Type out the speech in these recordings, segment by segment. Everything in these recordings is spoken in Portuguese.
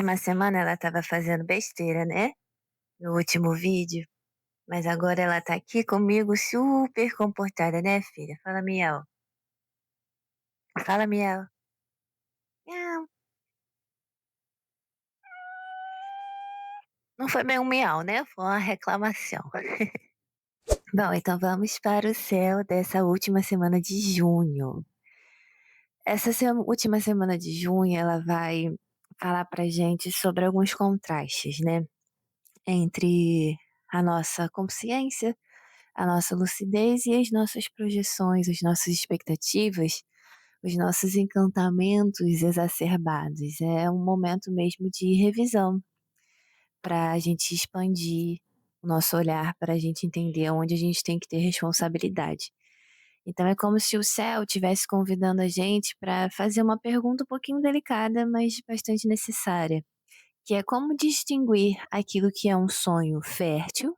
Uma semana ela estava fazendo besteira, né, no último vídeo, mas agora ela tá aqui comigo super comportada, né filha? Fala miau. Fala miau. Miau. Não foi bem um miau, né, foi uma reclamação. Bom, então vamos para o céu dessa última semana de junho. Essa última semana de junho, ela vai falar pra gente sobre alguns contrastes, né, entre a nossa consciência, a nossa lucidez e as nossas projeções, as nossas expectativas, os nossos encantamentos exacerbados. É um momento mesmo de revisão para a gente expandir o nosso olhar, para a gente entender onde a gente tem que ter responsabilidade. Então é como se o céu estivesse convidando a gente para fazer uma pergunta um pouquinho delicada, mas bastante necessária, que é como distinguir aquilo que é um sonho fértil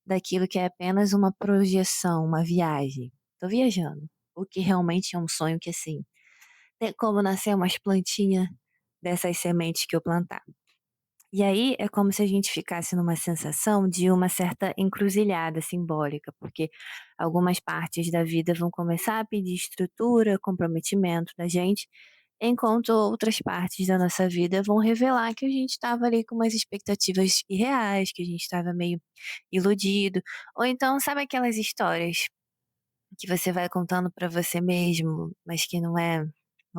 daquilo que é apenas uma projeção, uma viagem. Tô viajando. O que realmente é um sonho que, assim, tem como nascer umas plantinhas dessas sementes que eu plantar. E aí é como se a gente ficasse numa sensação de uma certa encruzilhada simbólica, porque algumas partes da vida vão começar a pedir estrutura, comprometimento da gente, enquanto outras partes da nossa vida vão revelar que a gente estava ali com umas expectativas irreais, que a gente estava meio iludido. Ou então, sabe aquelas histórias que você vai contando pra você mesmo, mas que não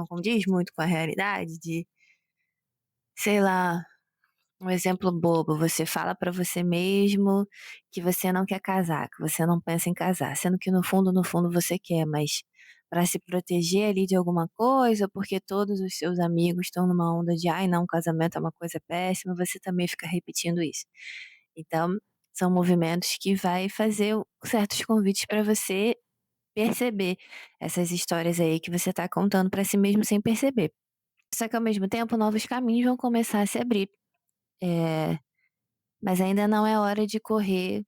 condiz muito com a realidade de, sei lá, um exemplo bobo, você fala pra você mesmo que você não quer casar, que você não pensa em casar, sendo que no fundo você quer, mas pra se proteger ali de alguma coisa, porque todos os seus amigos estão numa onda de: "Ai não, casamento é uma coisa péssima", você também fica repetindo isso. Então, são movimentos que vai fazer certos convites pra você perceber essas histórias aí que você tá contando pra si mesmo sem perceber. Só que ao mesmo tempo novos caminhos vão começar a se abrir. Eh mas ainda não é hora de correr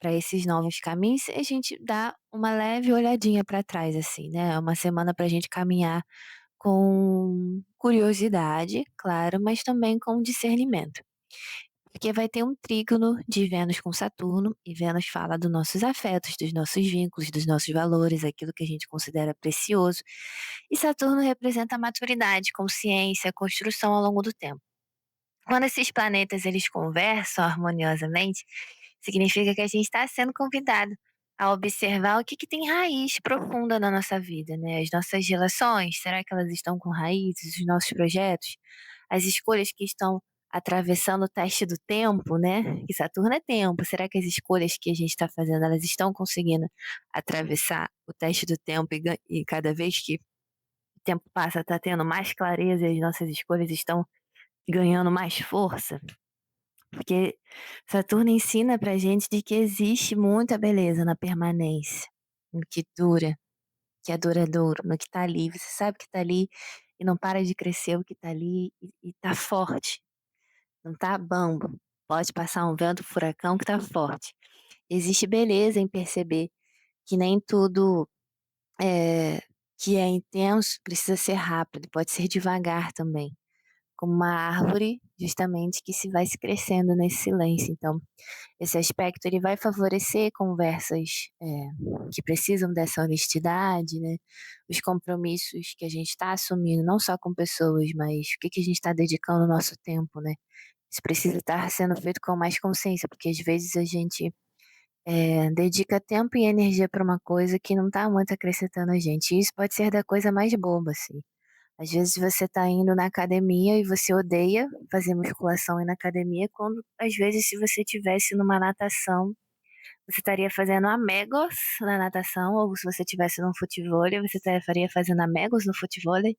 para esses novos caminhos, e a gente dá uma leve olhadinha para trás, assim, né, é uma semana para a gente caminhar com curiosidade, claro, mas também com discernimento. Porque vai ter um trígono de Vênus com Saturno, e Vênus fala dos nossos afetos, dos nossos vínculos, dos nossos valores, aquilo que a gente considera precioso, e Saturno representa a maturidade, consciência, construção ao longo do tempo. Quando esses planetas eles conversam harmoniosamente, significa que a gente está sendo convidado a observar o que que tem raiz profunda na nossa vida, né, as nossas relações, será que elas estão com raízes, os nossos projetos, as escolhas que estão atravessando o teste do tempo, né, que Saturno é tempo, será que as escolhas que a gente está fazendo, elas estão conseguindo atravessar o teste do tempo e cada vez que o tempo passa tá tendo mais clareza e as nossas escolhas estão ganhando mais força? Porque Saturno ensina pra gente de que existe muita beleza na permanência, no que dura, que é duradouro, no que tá ali. Você sabe que tá ali e não para de crescer o que tá ali e tá forte, não tá bambo. Pode passar um vento, furacão que tá forte. Existe beleza em perceber que nem tudo, que é intenso precisa ser rápido, pode ser devagar também, como uma árvore justamente que se vai se crescendo nesse silêncio. Então esse aspecto ele vai favorecer conversas, que precisam dessa honestidade, né, os compromissos que a gente está assumindo, não só com pessoas, mas o que que a gente está dedicando o nosso tempo, né. Isso precisa estar sendo feito com mais consciência, porque às vezes a gente, dedica tempo e energia para uma coisa que não está muito acrescentando a gente, e isso pode ser da coisa mais boba, assim. Às vezes você está indo na academia e você odeia fazer musculação e ir na academia, quando às vezes se você tivesse numa natação, você estaria fazendo amigos na natação, ou se você tivesse num futevôlei, você estaria fazendo amigos no futevôlei,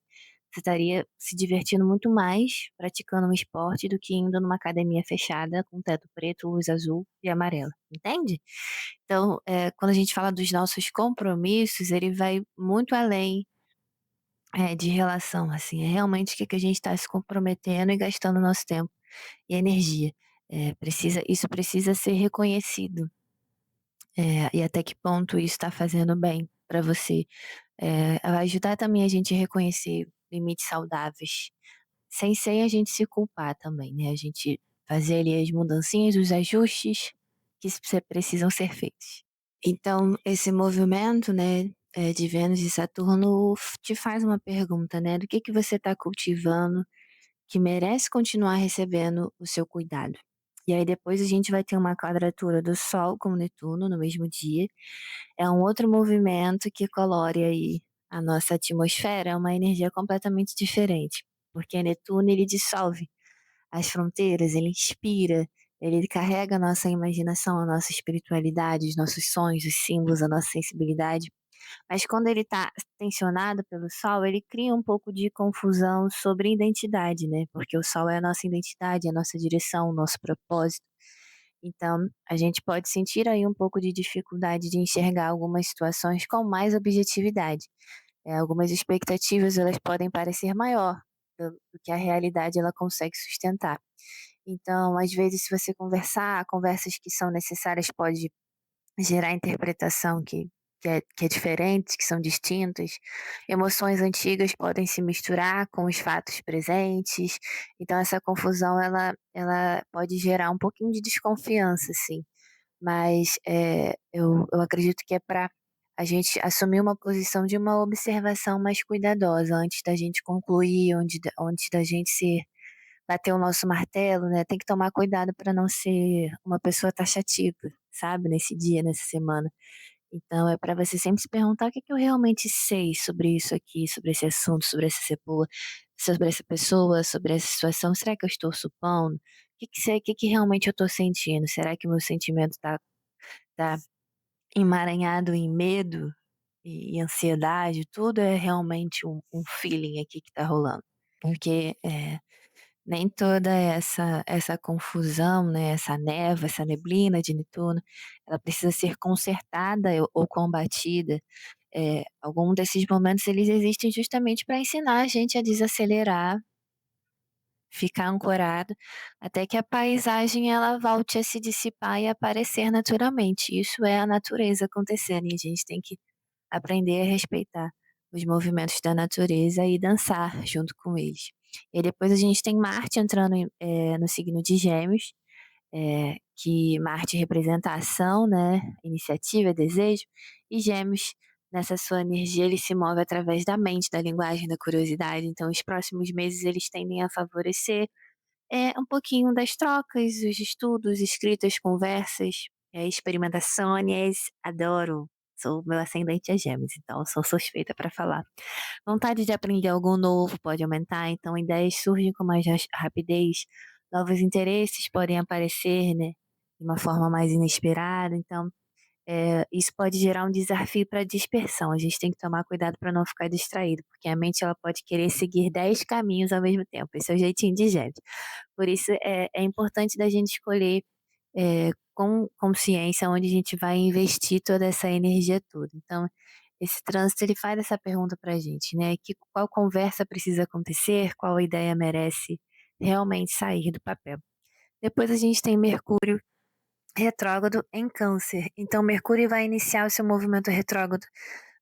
você estaria se divertindo muito mais praticando um esporte do que indo numa academia fechada com teto preto, luz azul e amarela, entende? Então, quando a gente fala dos nossos compromissos, ele vai muito além de relação, assim, é realmente o que que a gente está se comprometendo e gastando nosso tempo e energia. Isso precisa ser reconhecido, e até que ponto isso está fazendo bem para você. Vai ajudar também a gente a reconhecer limites saudáveis, sem a gente se culpar também, né, a gente fazer ali as mudancinhas, os ajustes que precisam ser feitos. Então esse movimento, né, de Vênus e Saturno te faz uma pergunta, né, do que você está cultivando que merece continuar recebendo o seu cuidado. E aí depois a gente vai ter uma quadratura do Sol com Netuno no mesmo dia, é um outro movimento que colore aí a nossa atmosfera, é uma energia completamente diferente, porque Netuno ele dissolve as fronteiras, ele inspira, ele carrega a nossa imaginação, a nossa espiritualidade, os nossos sonhos, os símbolos, a nossa sensibilidade. Mas quando ele está tensionado pelo Sol, ele cria um pouco de confusão sobre identidade, né? Porque o Sol é a nossa identidade, a nossa direção, o nosso propósito. Então, a gente pode sentir aí um pouco de dificuldade de enxergar algumas situações com mais objetividade. Algumas expectativas elas podem parecer maior do que a realidade ela consegue sustentar. Então, às vezes, se você conversar, conversas que são necessárias pode gerar interpretação que é diferente, que são distintas. Emoções antigas podem se misturar com os fatos presentes. Então, essa confusão ela pode gerar um pouquinho de desconfiança, assim. Mas, eu acredito que é para a gente assumir uma posição de uma observação mais cuidadosa antes da gente concluir, antes da gente bater o nosso martelo, né, tem que tomar cuidado para não ser uma pessoa taxativa, sabe, nesse dia, nessa semana. Então é para você sempre se perguntar: "O que que eu realmente sei sobre isso aqui, sobre esse assunto, sobre essa cebola, sobre essa pessoa, sobre essa situação? Será que eu estou supondo? O que que realmente eu estou sentindo? Será que o meu sentimento tá emaranhado em medo e ansiedade? Tudo é realmente um feeling aqui que tá rolando". Porque, nem toda essa confusão, né, essa névoa, essa neblina de Netuno, ela precisa ser consertada ou combatida. Algum desses momentos eles existem justamente para ensinar a gente a desacelerar, ficar ancorado, até que a paisagem ela volte a se dissipar e aparecer naturalmente. Isso é a natureza acontecendo e a gente tem que aprender a respeitar os movimentos da natureza e dançar junto com eles. E aí depois a gente tem Marte entrando no signo de Gêmeos, que Marte representa a ação, né, iniciativa, desejo, e Gêmeos, nessa sua energia, ele se move através da mente, da linguagem, da curiosidade. Então os próximos meses eles tendem a favorecer um pouquinho das trocas, os estudos, escritas, conversas, experimentações, adoro. Meu ascendente é Gêmeos, então sou suspeita para falar. Vontade de aprender algo novo pode aumentar, então ideias surgem com mais rapidez, novos interesses podem aparecer, né, de uma forma mais inesperada, então isso pode gerar um desafio para dispersão. A gente tem que tomar cuidado para não ficar distraído, porque a mente ela pode querer seguir 10 caminhos ao mesmo tempo. Esse é o jeitinho de Gêmeos. Por isso é importante da gente escolher, com consciência onde a gente vai investir toda essa energia toda. Então, esse trânsito ele faz essa pergunta pra gente, né, qual conversa precisa acontecer, qual ideia merece realmente sair do papel. Depois a gente tem Mercúrio retrógrado em Câncer. Então Mercúrio vai iniciar o seu movimento retrógrado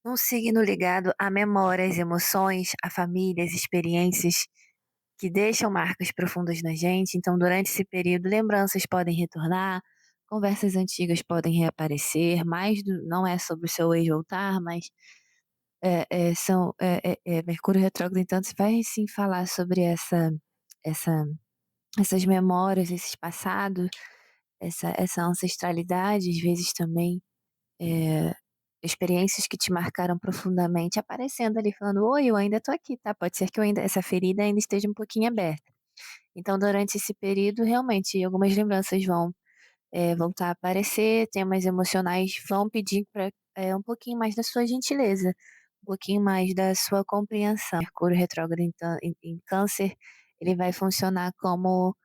num signo ligado a memórias, emoções, a famílias, experiências que deixam marcas profundas na gente. Então, durante esse período, lembranças podem retornar, conversas antigas podem reaparecer, não é sobre o seu ex voltar, mas Mercúrio retrógrado, então, você vai sim falar sobre essa, essas memórias, esses passados, essa ancestralidade, às vezes também eh, experiências que te marcaram profundamente aparecendo ali, falando: "Oi, eu ainda tô aqui, tá? Pode ser que essa ferida ainda esteja um pouquinho aberta". Então, durante esse período, realmente, algumas lembranças vão voltar a aparecer, temas emocionais vão pedir para um pouquinho mais da sua gentileza, um pouquinho mais da sua compreensão. Mercúrio retrógrado em Câncer, ele vai funcionar como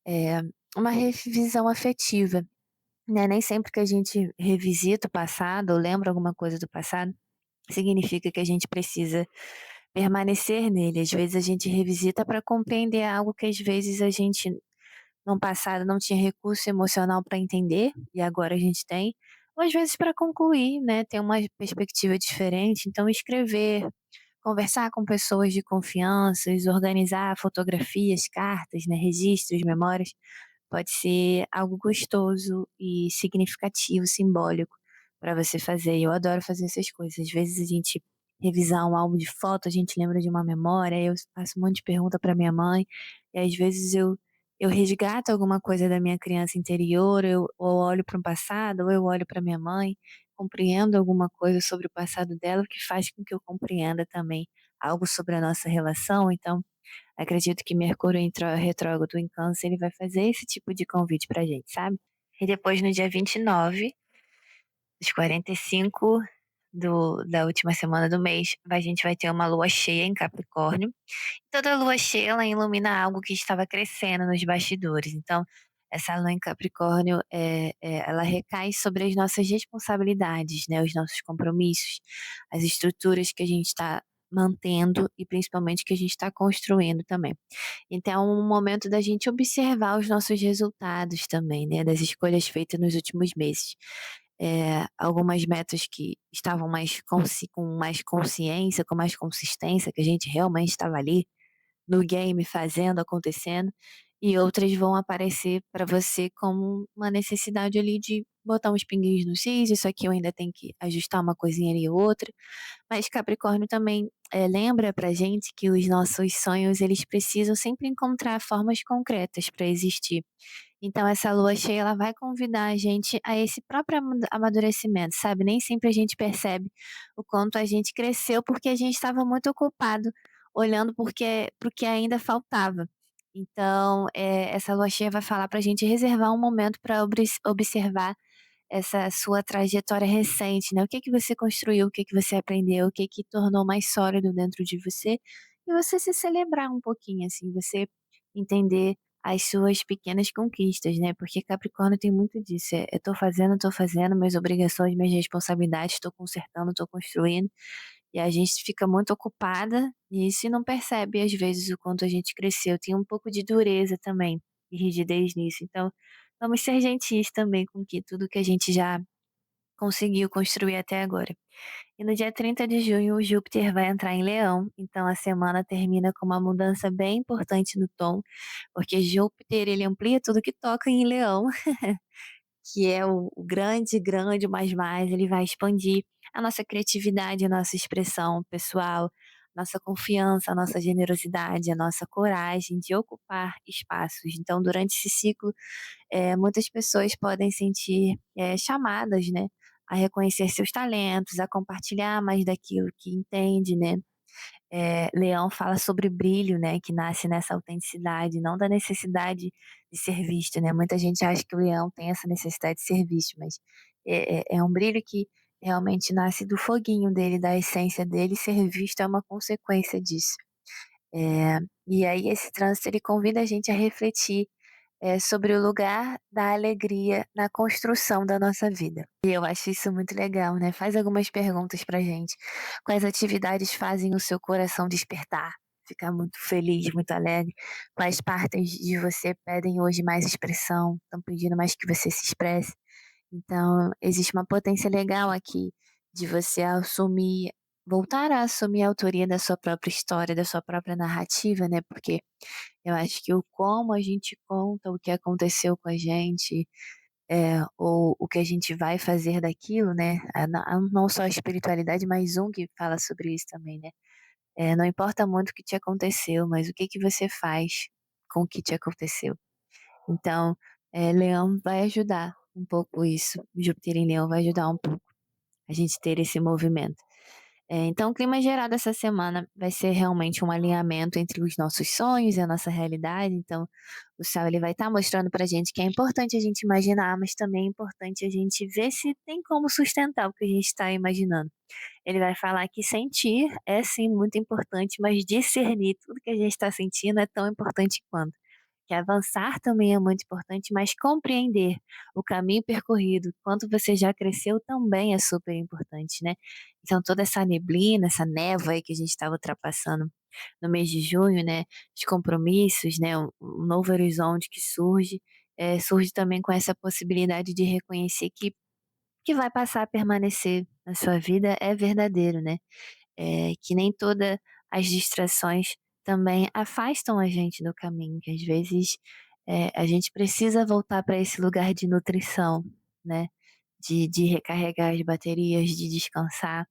eh, uma revisão afetiva, né? Nem sempre que a gente revisita o passado ou lembra alguma coisa do passado, significa que a gente precisa permanecer nele. Às vezes a gente revisita para compreender algo que às vezes a gente no passado não tinha recurso emocional para entender, e agora a gente tem, ou às vezes para concluir, né, ter uma perspectiva diferente. Então escrever, conversar com pessoas de confiança, organizar fotografias, cartas, né, registros, memórias, pode ser algo gostoso e significativo, simbólico para você fazer. Eu adoro fazer essas coisas. Às vezes a gente revisar um álbum de foto, a gente lembra de uma memória, aí eu faço um monte de pergunta para minha mãe, e às vezes eu resgato alguma coisa da minha criança interior, eu ou olho para o passado, ou eu olho para minha mãe, compreendo alguma coisa sobre o passado dela, o que faz com que eu compreenda também algo sobre a nossa relação. Então, acredito que Mercúrio retrógrado em Câncer, ele vai fazer esse tipo de convite pra gente, sabe. E depois no dia 29 dos 45 da última semana do mês, a gente vai ter uma lua cheia em Capricórnio. Toda lua cheia, ela ilumina algo que estava crescendo nos bastidores. Então, essa lua em Capricórnio, ela recai sobre as nossas responsabilidades, né, os nossos compromissos, as estruturas que a gente está mantendo e principalmente que a gente está construindo também. Então, é um momento da gente observar os nossos resultados também, né, das escolhas feitas nos últimos meses. Algumas metas que estavam com mais consciência, com mais consistência, que a gente realmente estava ali no game fazendo, acontecendo, e outras vão aparecer para você como uma necessidade ali de botar uns pinguinhos nos is, isso aqui eu ainda tenho que ajustar uma coisinha ali ou outra. Mas Capricórnio também, lembra pra gente que os nossos sonhos, eles precisam sempre encontrar formas concretas para existir. Então essa lua cheia, ela vai convidar a gente a esse próprio amadurecimento, sabe. Nem sempre a gente percebe o quanto a gente cresceu, porque a gente estava muito ocupado olhando para o que ainda faltava. Então, essa lua cheia vai falar pra gente reservar um momento para observar essa sua trajetória recente, né, o que que você construiu, o que que você aprendeu, o que que tornou mais sólido dentro de você, e você se celebrar um pouquinho, assim, você entender as suas pequenas conquistas, né, porque Capricórnio tem muito disso, tô fazendo minhas obrigações, minhas responsabilidades, tô consertando, tô construindo, e a gente fica muito ocupada nisso e não percebe às vezes o quanto a gente cresceu, tem um pouco de dureza também, e rigidez nisso, então vamos ser gentis também com que tudo que a gente já conseguiu construir até agora. E no dia 30 de junho, o Júpiter vai entrar em Leão, então a semana termina com uma mudança bem importante no tom, porque Júpiter ele amplia tudo que toca em Leão, que é o grande, grande, mais, ele vai expandir a nossa criatividade, a nossa expressão pessoal, nossa confiança, a nossa generosidade, a nossa coragem de ocupar espaços. Então, durante esse ciclo, muitas pessoas podem sentir, chamadas, né, a reconhecer seus talentos, a compartilhar mais daquilo que entende, né. Leão fala sobre brilho, né, que nasce nessa autenticidade, não da necessidade de ser visto, né. Muita gente acha que o leão tem essa necessidade de ser visto, mas é um brilho que realmente nasce do foguinho dele, da essência dele, e ser visto é uma consequência disso. E aí esse trânsito ele convida a gente a refletir sobre o lugar da alegria na construção da nossa vida. E eu acho isso muito legal, né. Faz algumas perguntas pra gente. Quais atividades fazem o seu coração despertar, ficar muito feliz, muito alegre? Quais partes de você pedem hoje mais expressão, estão pedindo mais que você se expresse? Então, existe uma potência legal aqui de você assumir voltar a assumir a autoria da sua própria história, da sua própria narrativa, né, porque eu acho que o como a gente conta o que aconteceu com a gente, ou o que a gente vai fazer daquilo, né, não só a espiritualidade, mas Jung fala sobre isso também, né. Não importa muito o que te aconteceu, mas o que que você faz com o que te aconteceu. Então, Leão vai ajudar um pouco isso, Júpiter em Leão vai ajudar um pouco a gente ter esse movimento. Então o clima geral dessa semana vai ser realmente um alinhamento entre os nossos sonhos e a nossa realidade, então o céu ele vai estar mostrando pra gente que é importante a gente imaginar, mas também é importante a gente ver se tem como sustentar o que a gente está imaginando. Ele vai falar que sentir é sim muito importante, mas discernir tudo que a gente está sentindo é tão importante quanto. Que avançar também é muito importante, mas compreender o caminho percorrido, quanto você já cresceu também é super importante, né. Então toda essa neblina, essa névoa aí que a gente estava ultrapassando no mês de junho, né, de compromissos, né, um novo horizonte que surge, surge também com essa possibilidade de reconhecer que vai passar a permanecer na sua vida é verdadeiro, né. que nem todas as distrações também afastam a gente do caminho, que às vezes, a gente precisa voltar para esse lugar de nutrição, né, de recarregar as baterias, de descansar,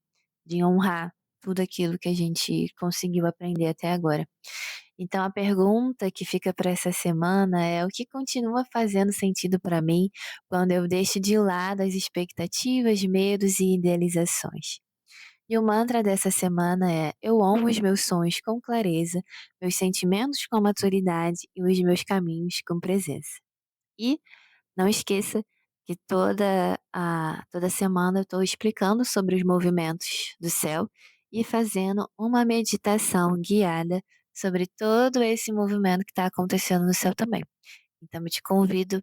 de honrar tudo aquilo que a gente conseguiu aprender até agora. Então a pergunta que fica para essa semana é: o que continua fazendo sentido para mim quando eu deixo de lado as expectativas, medos e idealizações? E o mantra dessa semana é: eu honro os meus sonhos com clareza, meus sentimentos com maturidade e os meus caminhos com presença. E não esqueça que toda semana eu estou explicando sobre os movimentos do céu e fazendo uma meditação guiada sobre todo esse movimento que está acontecendo no céu também. Então eu te convido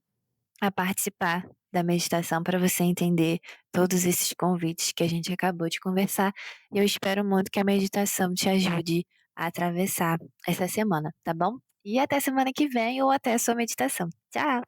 a participar da meditação para você entender todos esses convites que a gente acabou de conversar. E eu espero muito que a meditação te ajude a atravessar essa semana, tá bom? E até semana que vem ou até a sua meditação. Tchau!